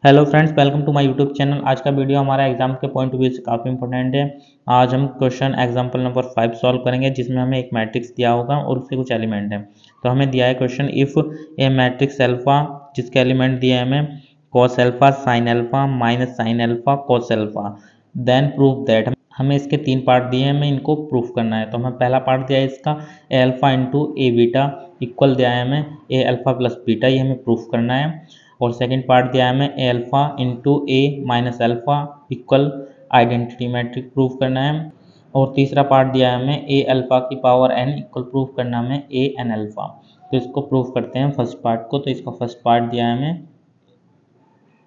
Hello friends, welcome to my YouTube channel. आज का video हमारा एग्जाम के पॉइंट ऑफ व्यू से काफ़ी इंपॉर्टेंट है। आज हम क्वेश्चन एग्जांपल नंबर 5 सॉल्व करेंगे, जिसमें हमें एक मैट्रिक्स दिया होगा और उसके कुछ एलिमेंट हैं। तो हमें दिया है question, if a matrix alpha, जिसके एलिमेंट दिए हैं हमें cos alpha, sine alpha, minus sine alpha, cos alpha, then prove that. हमें इसके 3 पार्ट दिए हैं, हमें इनको प्रूफ करना है। तो हमें पहला पार्ट दिया है इसका ए अल्फा इंटू ए बीटा इक्वल दिया है हमें ए अल्फा प्लस बीटा, ये हमें प्रूफ करना है। और सेकंड पार्ट दिया है हमें A alpha into A minus alpha equal identity matrix proof करना है। और तीसरा पार्ट दिया है हमें ए अल्फा की पावर एन इक्वल प्रूफ करना है हमें ए एन अल्फा। तो इसको प्रूफ करते हैं फर्स्ट पार्ट को। तो इसका फर्स्ट पार्ट दिया है हमें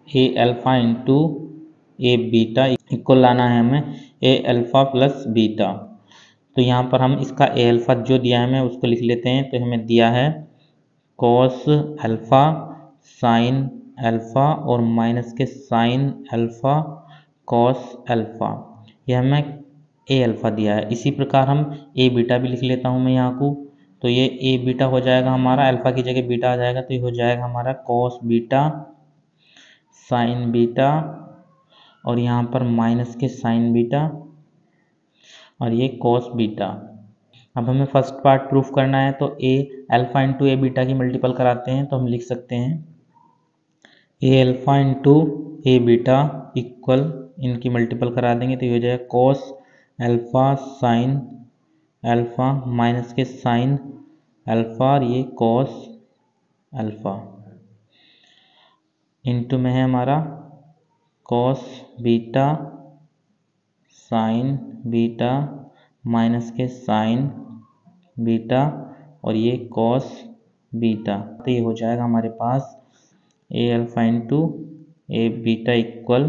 A alpha into A beta equal लाना है हमें ए अल्फा प्लस बीटा। तो यहाँ पर हम इसका ए अल्फा जो दिया है हमें उसको लिख लेते हैं। तो हमें दिया है कॉस अल्फा साइन अल्फा और माइनस के साइन अल्फा कॉस अल्फा, यह हमें ए अल्फा दिया है। इसी प्रकार हम ए बीटा भी लिख लेता हूँ मैं यहाँ को। तो ये ए बीटा हो जाएगा हमारा, अल्फा की जगह बीटा आ जाएगा, तो ये हो जाएगा हमारा कॉस बीटा साइन बीटा और यहाँ पर माइनस के साइन बीटा और ये कॉस बीटा। अब हमें फर्स्ट पार्ट प्रूफ करना है, तो ए अल्फा इंटू ए बीटा की मल्टीपल कराते हैं। तो हम लिख सकते हैं ए अल्फा इंटू ए बीटा इक्वल, इनकी मल्टीपल करा देंगे तो ये हो जाएगा cos alpha sine alpha minus के साइन अल्फा और ये कॉस अल्फा इंटू में है हमारा cos beta sine beta minus के साइन बीटा और ये कॉस बीटा। तो ये हो जाएगा हमारे पास ए अल्फा इंटू ए बीटा इक्वल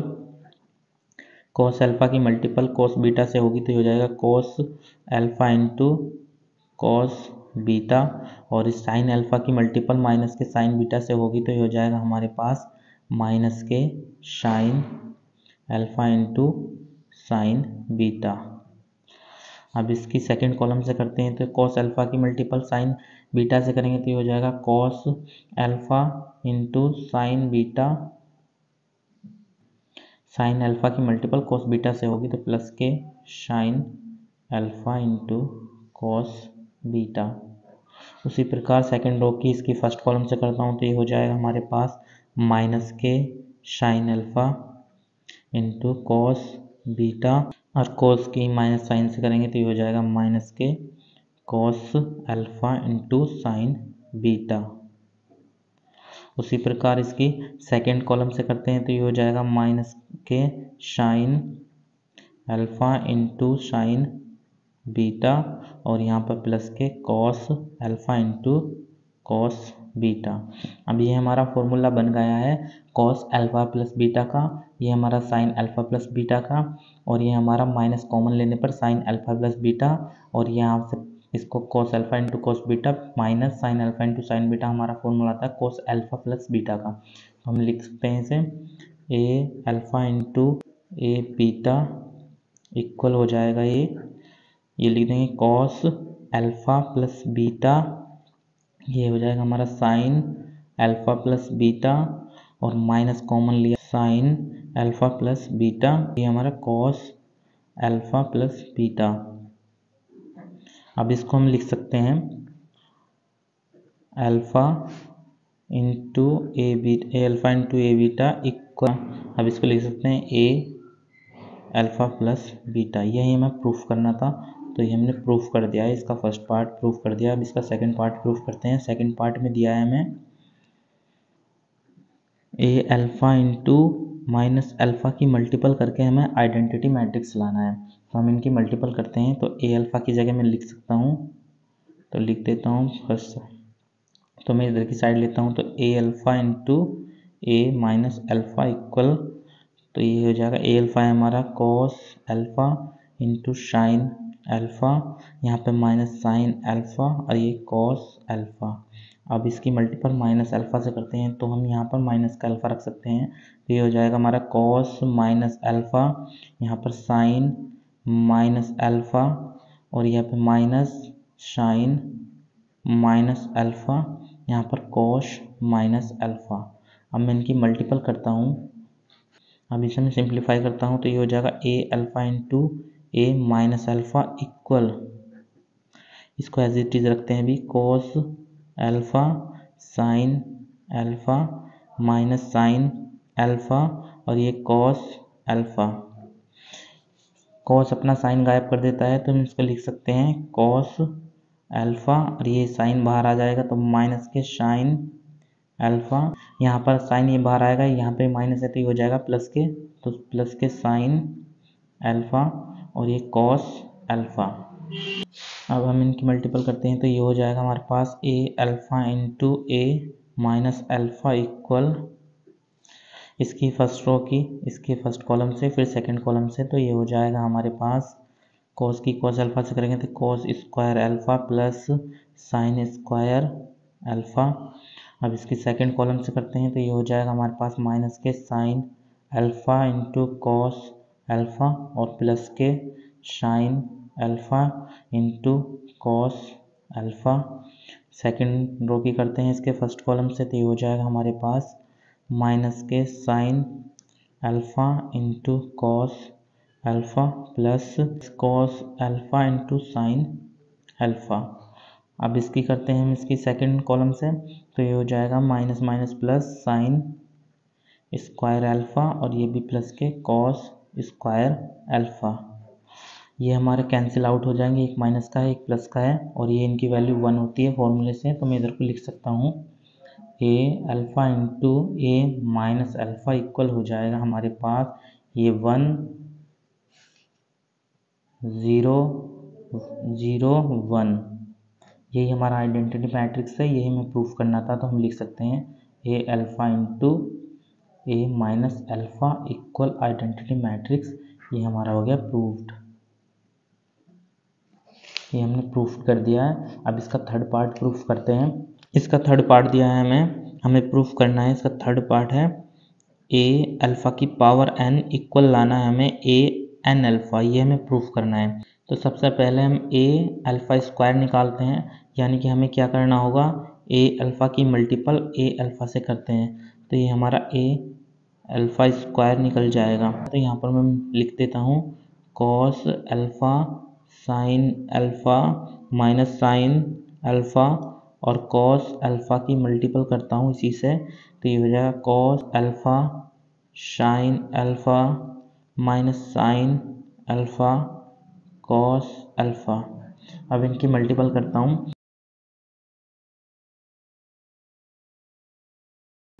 कॉस अल्फा की मल्टीपल कॉस बीटा से होगी तो ये हो जाएगा cos alpha into cos beta और इस साइन अल्फा की मल्टीपल माइनस के साइन बीटा से होगी तो ये हो जाएगा हमारे पास माइनस के sine alpha into sine beta. अब इसकी सेकंड कॉलम से करते हैं, तो कॉस अल्फा की मल्टीपल साइन बीटा से करेंगे तो ये हो जाएगा cos alpha into sine beta, sign alpha की मल्टीपल कॉस बीटा से होगी तो प्लस के sine alpha into cos beta. उसी प्रकार सेकंड रो की इसकी फर्स्ट कॉलम से करता हूँ तो ये हो जाएगा हमारे पास माइनस के sine alpha into cos beta और कॉस की माइनस साइन से करेंगे तो ये हो जाएगा माइनस के cos alpha into sine beta. उसी प्रकार इसकी सेकंड कॉलम से करते हैं तो ये हो जाएगा माइनस के sine alpha into sine beta और यहाँ पर प्लस के cos alpha into cos beta. अब ये हमारा फॉर्मूला बन गया है कॉस अल्फा प्लस बीटा का, ये हमारा साइन अल्फा प्लस बीटा का और ये हमारा माइनस कॉमन लेने पर साइन अल्फा प्लस बीटा और यहाँ से इसको cos alpha into cos beta minus sine alpha into sine beta हमारा फॉर्मूला था कॉस अल्फा प्लस बीटा का। तो हम लिख सकते हैं इसे ए अल्फा इंटू ए बीटा इक्वल हो जाएगा ये लिख देंगे कॉस अल्फा प्लस बीटा, ये हो जाएगा हमारा साइन अल्फा प्लस बीटा और माइनस कॉमन लिया साइन अल्फा प्लस बीटा, ये हमारा कॉस अल्फा प्लस बीटा। अब इसको हम लिख सकते हैं अल्फा इंटू ए अल्फा इंटू ए बीटा इक्वल, अब इसको लिख सकते हैं ए अल्फा प्लस बीटा। यही हमें प्रूफ करना था तो ये हमने प्रूफ कर दिया है, इसका फर्स्ट पार्ट प्रूफ कर दिया। अब इसका सेकंड पार्ट प्रूफ करते हैं। सेकंड पार्ट में दिया है हमें A alpha into minus alpha की मल्टीपल करके हमें आइडेंटिटी मैट्रिक्स लाना है। तो हम इनकी मल्टीपल करते हैं तो ए अल्फा की जगह मैं लिख सकता हूँ, तो लिख देता हूँ फर्स्ट, तो मैं इधर की साइड लेता हूँ तो ए alpha into A minus alpha equal, तो ये हो जाएगा ए अल्फा है हमारा cos alpha into sine alpha, यहाँ पे माइनस साइन अल्फा और ये कॉस अल्फा। अब इसकी मल्टीपल माइनस अल्फा से करते हैं तो हम यहाँ पर माइनस का अल्फा रख सकते हैं, तो ये हो जाएगा हमारा कॉस माइनस अल्फा, यहाँ पर साइन माइनस अल्फा और यहाँ पे माइनस साइन माइनस अल्फा, यहाँ पर कॉस माइनस अल्फा। अब मैं इनकी मल्टीपल करता हूँ अब इसे मैं सिंप्लीफाई करता हूँ तो ये हो जाएगा ए alpha into A minus alpha equal, इसको एज इट इज रखते हैं अभी, cos alpha sine alpha minus sign alpha और ये कॉस अल्फ़ा। कॉस अपना साइन गायब कर देता है तो हम इसको लिख सकते हैं कॉस अल्फ़ा और ये साइन बाहर आ जाएगा तो माइनस के साइन अल्फ़ा, यहाँ पर साइन ये बाहर आएगा, यहाँ पे माइनस है तो ये हो जाएगा प्लस के, तो प्लस के साइन अल्फ़ा और ये कॉस अल्फ़ा। अब हम इनकी मल्टीपल करते हैं तो ये हो जाएगा हमारे पास ए alpha into A minus alpha equal, इसकी फर्स्ट रो की इसके फर्स्ट कॉलम से फिर सेकंड कॉलम से, तो ये हो जाएगा हमारे पास कॉस की कॉस अल्फ़ा से करेंगे तो cos square alpha plus sine square alpha. अब इसकी सेकंड कॉलम से करते हैं तो ये हो जाएगा हमारे पास माइनस के sine alpha into cos alpha और प्लस के sine alpha into cos alpha. Second row की करते हैं इसके फर्स्ट कॉलम से तो ये हो जाएगा हमारे पास माइनस के sine alpha into cos alpha plus cos alpha into sine alpha. अब इसकी करते हैं हम इसकी सेकंड कॉलम से तो ये हो जाएगा minus minus plus sine square alpha और ये भी प्लस के कॉस स्क्वायर अल्फ़ा। ये हमारे कैंसिल आउट हो जाएंगे, एक माइनस का है एक प्लस का है और ये इनकी वैल्यू 1 होती है फॉर्मूले से, तो मैं इधर को लिख सकता हूँ ए alpha into A minus alpha equal हो जाएगा हमारे पास ये 1 0 0 1। यही हमारा आइडेंटिटी मैट्रिक्स है, यही हमें प्रूफ करना था, तो हम लिख सकते हैं A alpha into A minus alpha equal identity matrix. ये हमारा हो गया प्रूफ्ड, ये हमने प्रूफ कर दिया है। अब इसका थर्ड पार्ट प्रूफ करते हैं। इसका थर्ड पार्ट दिया है हमें प्रूफ करना है। इसका थर्ड पार्ट है ए अल्फ़ा की पावर एन इक्वल लाना है हमें ए एन अल्फ़ा, ये हमें प्रूफ करना है। तो सबसे पहले हम ए अल्फ़ा स्क्वायर निकालते हैं, यानी कि हमें क्या करना होगा ए अल्फ़ा की मल्टीपल ए अल्फ़ा से करते हैं, तो ये हमारा ए अल्फ़ा स्क्वायर निकल जाएगा। तो यहाँ पर मैं लिख देता हूँ cos alpha sine alpha minus sign alpha और कॉस अल्फ़ा की मल्टीपल करता हूँ इसी से, तो ये हो जाएगा cos alpha sine alpha minus sine alpha cos alpha. अब इनकी मल्टीपल करता हूँ,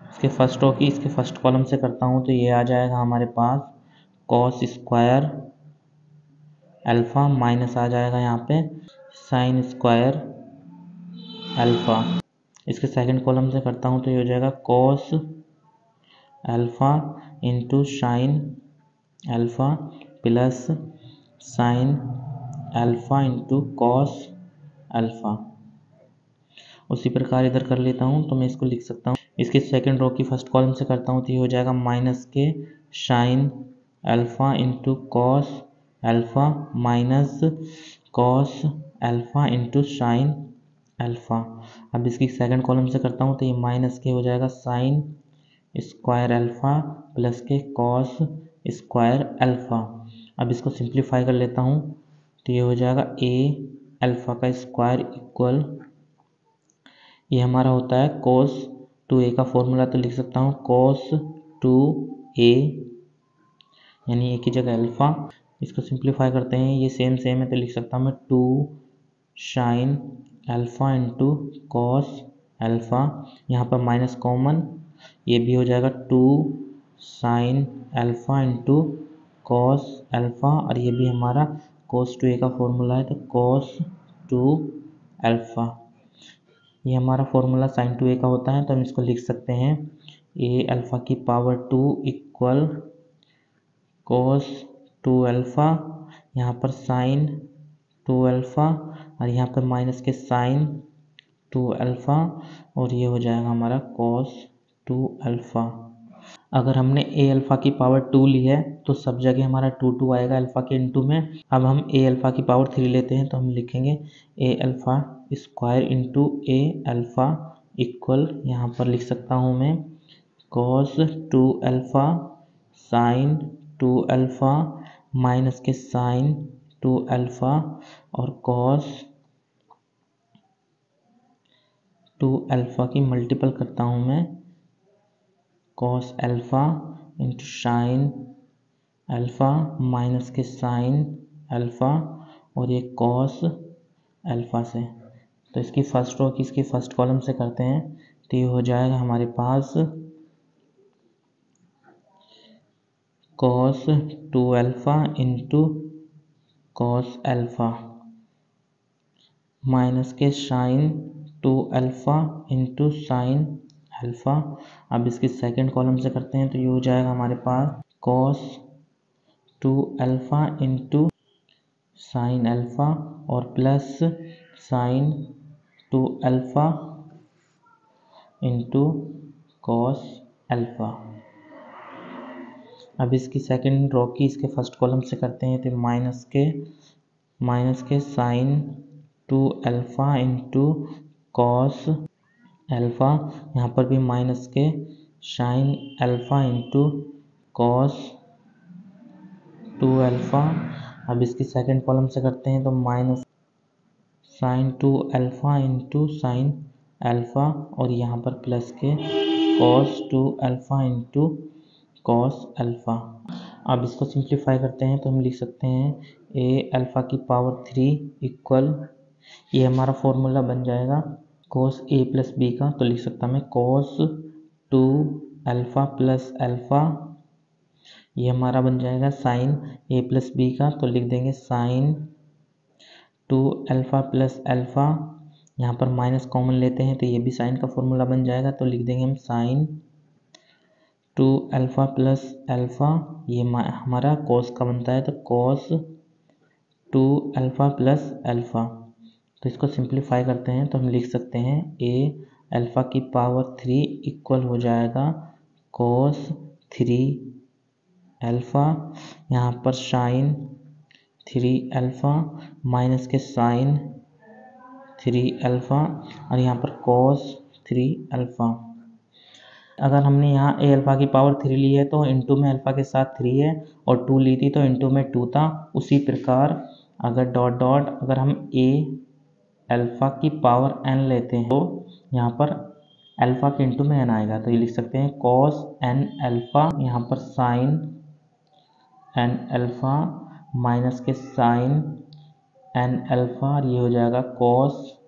इसके फर्स्ट रो की इसके फर्स्ट कॉलम से करता हूँ तो ये आ जाएगा हमारे पास कॉस स्क्वायर अल्फ़ा माइनस आ जाएगा यहाँ पे साइन स्क्वायर अल्फ़ा। इसके सेकंड कॉलम से करता हूँ तो ये हो जाएगा cos alpha into sine alpha plus sign alpha into cos alpha. उसी प्रकार इधर कर लेता हूँ तो मैं इसको लिख सकता हूँ, इसके सेकंड रो की फर्स्ट कॉलम से करता हूँ तो ये हो जाएगा माइनस के sine alpha into cos alpha minus cos alpha into sine alpha. अब इसकी सेकंड कॉलम से करता हूँ तो ये माइनस के हो जाएगा साइन स्क्वायर अल्फ़ा प्लस के कॉस स्क्वायर अल्फ़ा। अब इसको सिंप्लीफाई कर लेता हूँ तो ये हो जाएगा ए अल्फ़ा का स्क्वायर इक्वल, ये हमारा होता है cos 2a का फॉर्मूला, तो लिख सकता हूँ cos 2a यानी a की जगह अल्फ़ा। इसको सिंप्लीफाई करते हैं, ये सेम सेम है तो लिख सकता हूँ मैं 2 sign alpha into cos alpha, यहाँ पर माइनस कॉमन, ये भी हो जाएगा 2 sign alpha into cos alpha और ये भी हमारा cos 2a का फॉर्मूला है तो cos 2 अल्फ़ा। ये हमारा फॉर्मूला साइन 2a का होता है, तो हम इसको लिख सकते हैं ए अल्फ़ा की पावर 2 इक्वल कोस 2 अल्फ़ा, यहाँ पर साइन 2 अल्फ़ा और यहाँ पर माइनस के साइन 2 अल्फ़ा और ये हो जाएगा हमारा कॉस 2 अल्फ़ा। अगर हमने ए अल्फ़ा की पावर 2 ली है तो सब जगह हमारा 2 आएगा अल्फ़ा के इनटू में। अब हम ए अल्फ़ा की पावर 3 लेते हैं तो हम लिखेंगे ए अल्फ़ा स्क्वायर इंटू ए अल्फ़ा इक्वल, यहाँ पर लिख सकता हूँ मैं cos 2 alpha sine 2 alpha minus के साइन 2 अल्फ़ा और कॉस 2 अल्फ़ा की मल्टीपल करता हूँ मैं, cos alpha into sine alpha minus के साइन अल्फ़ा और ये कॉस अल्फ़ा से। तो इसकी फर्स्ट रो की इसकी फर्स्ट कॉलम से करते हैं तो ये हो जाएगा हमारे पास cos 2 alpha into cos alpha minus के sine 2 alpha into sine alpha. अब इसकी सेकंड कॉलम से करते हैं तो ये हो जाएगा हमारे पास cos 2 alpha into sine alpha और plus sine 2 alpha into cos alpha. अब इसकी सेकंड रो की इसके फर्स्ट कॉलम से करते हैं तो माइनस के sine 2 alpha into cos alpha, यहाँ पर भी माइनस के sine alpha into cos 2 alpha. अब इसकी सेकंड कॉलम से करते हैं तो minus sine 2 alpha into sine alpha और यहाँ पर प्लस के cos 2 alpha into cos alpha. अब इसको सिंप्लीफाई करते हैं तो हम लिख सकते हैं ए अल्फ़ा की पावर 3 इक्वल, ये हमारा फॉर्मूला बन जाएगा कॉस ए प्लस बी का, तो लिख सकता मैं कॉस 2 अल्फ़ा प्लस अल्फ़ा, ये हमारा बन जाएगा साइन ए प्लस बी का, तो लिख देंगे साइन 2 अल्फ़ा प्लस अल्फ़ा, यहाँ पर माइनस कॉमन लेते हैं तो ये भी साइन का फॉर्मूला बन जाएगा, तो लिख देंगे हम साइन 2 अल्फ़ा प्लस अल्फ़ा, ये हमारा कॉस का बनता है तो कॉस 2 अल्फ़ा प्लस अल्फ़ा। तो इसको सिंप्लीफाई करते हैं तो हम लिख सकते हैं ए अल्फ़ा की पावर 3 इक्वल हो जाएगा कॉस 3 अल्फ़ा, यहाँ पर साइन 3 अल्फ़ा माइनस के साइन 3 अल्फ़ा और यहाँ पर कॉस 3 अल्फ़ा। अगर हमने यहाँ ए अल्फ़ा की पावर 3 ली है तो इंटू में अल्फ़ा के साथ 3 है और 2 ली थी तो इंटू में 2 था। उसी प्रकार अगर डॉट डॉट अगर हम ए अल्फ़ा की पावर n लेते हैं तो यहाँ पर अल्फ़ा के इंटू में n आएगा, तो ये लिख सकते हैं कॉस n अल्फ़ा, यहाँ पर साइन n अल्फ़ा माइनस के साइन n अल्फ़ा और ये हो जाएगा कॉस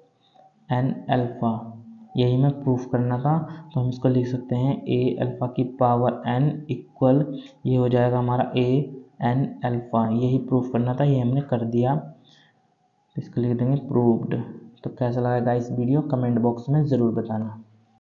n अल्फ़ा। यही मैं प्रूफ करना था तो हम इसको लिख सकते हैं ए अल्फ़ा की पावर n इक्वल, ये हो जाएगा हमारा ए n अल्फ़ा। यही प्रूफ करना था, ये हमने कर दिया, इसको लिख देंगे प्रूव्ड। तो कैसा लगा गाइस वीडियो, कमेंट बॉक्स में ज़रूर बताना।